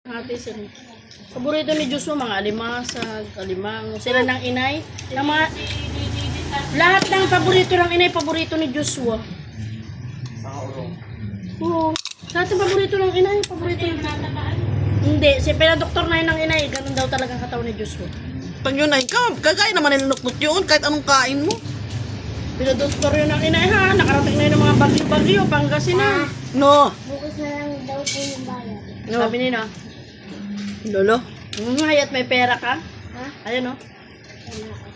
Ate sir. Paborito ni Diyos mo, mga alimasag, alimango. Sila ng inay. Ng mga, lahat ng paborito ng inay, paborito ni Joshua. Oo. Lahat ng paborito ng inay, paborito ng hindi. Si doktor na yun ng inay, ganun daw talagang katawan ni Joshua. Pag yun ay kagaya naman nilunok-nuk yun, kahit anong kain mo. Pinadoktor yun ng inay ha, nakarating na yun ng mga bagyo-bagyo, Pangasinan. No. Bukas na lang daw po yung bayan. No. Sabi nila, Lolo. hayat may pera ka. Ha? Ayun o. Wala ko.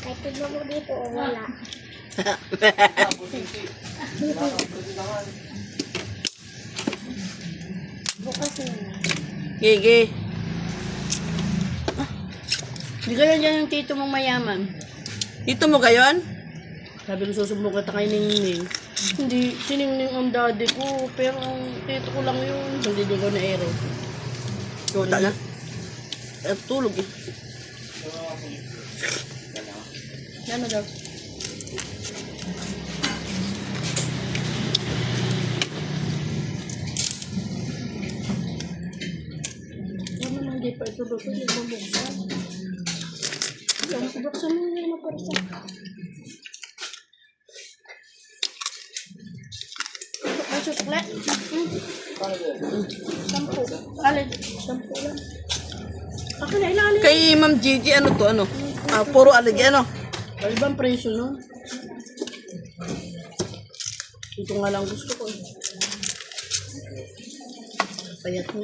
Kahit tignan mo dito, wala. Bukas na lang. Gigi. Hindi kaya dyan yung tito mong mayaman. Dito mo gayon? Sabi ko susumbong kita kay Ningning. Hindi, si Ningning ang daddy ko. Pero ang tito ko lang yun. Hindi ko na ere. Tuta na. Tulog eh. Yan na daw. Yan naman, hindi pa ito doon. Hindi mo buksan. Yan, buksan mo yung maparsa. Ay, susukle. Sampo. Alin? Sampo lang. Ako na ilalim. Kay Ma'am Gigi, ano to? Ano? Puro aligi, ano? Ay, ibang presyo, no? Ito nga lang gusto ko. Payat mo.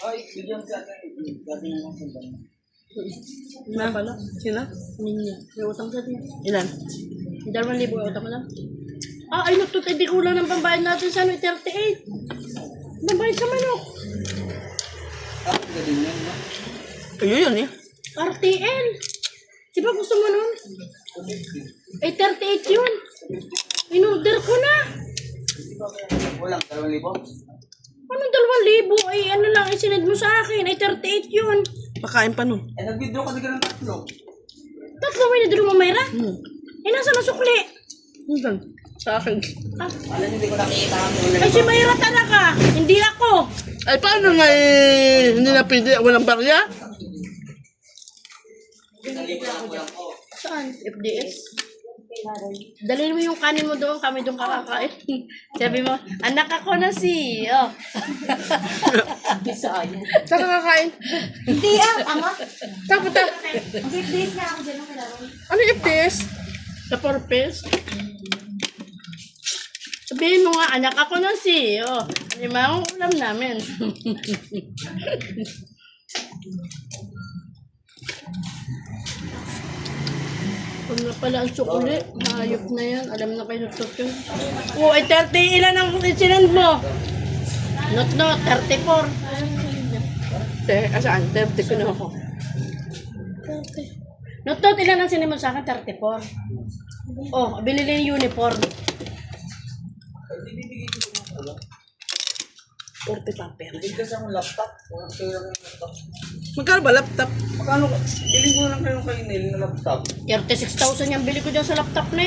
Ay, bigyan sa akin. Gabi na lang sa Na pala. Sino? Ninya. May utang sa niya. Ilan? 2,000 yung utang ko lang. Ay, nato, hindi kulang ng pambayad natin sa 38. Pambayad sa manok. Ako, galing yan, no? Ayun yun eh. RTL. Di ba gusto mo nun? Ay, 38 yun. In-order ko na. Walang 2,000. Anong 2,000? Ay, ano lang, isinend mo sa akin. Ay, 38 yun. Pakain pa nun. Eh, nag-withdraw ka ng tatlo. Tatlo may nadalo mo, Mayra? Eh, nasa nasukli? Hanggang sa akin. Alam, hindi ko nakikita ang Ay, si Mayra talaga. Hindi ako. Ay, paano nga eh, hindi na pwede, walang barya? Saan? FDS? Dalhin mo yung kanin mo doon, kami doon kakakain. Sabi mo, anak ako na si. Oh. Bisaya. Saan ka kakain? Hindi ama. Saan punta? Ang 5 days na ako dyan ang kailangan. Ano yung FTS? Sa purpose. Sabihin mo nga, anak ako na si. Oh. Lima ang ulam namin. Kung na pala ang sukuli, hayop na yan. Alam na kayo nagtot yun. Oh, ay 30 ilan ang sinend mo? Not, 34. Asaan? 30 ko na ako. 30. Not, ilan ang sinend mo sa akin? 34. Oh, bilili yung uniform. 40 pa pera. Hindi kasi akong laptop. Walang pera ng laptop. Magkano ba laptop? Magkano? Iling ko lang kayo kayo na laptop. 36,000 yung bili ko dyan sa laptop na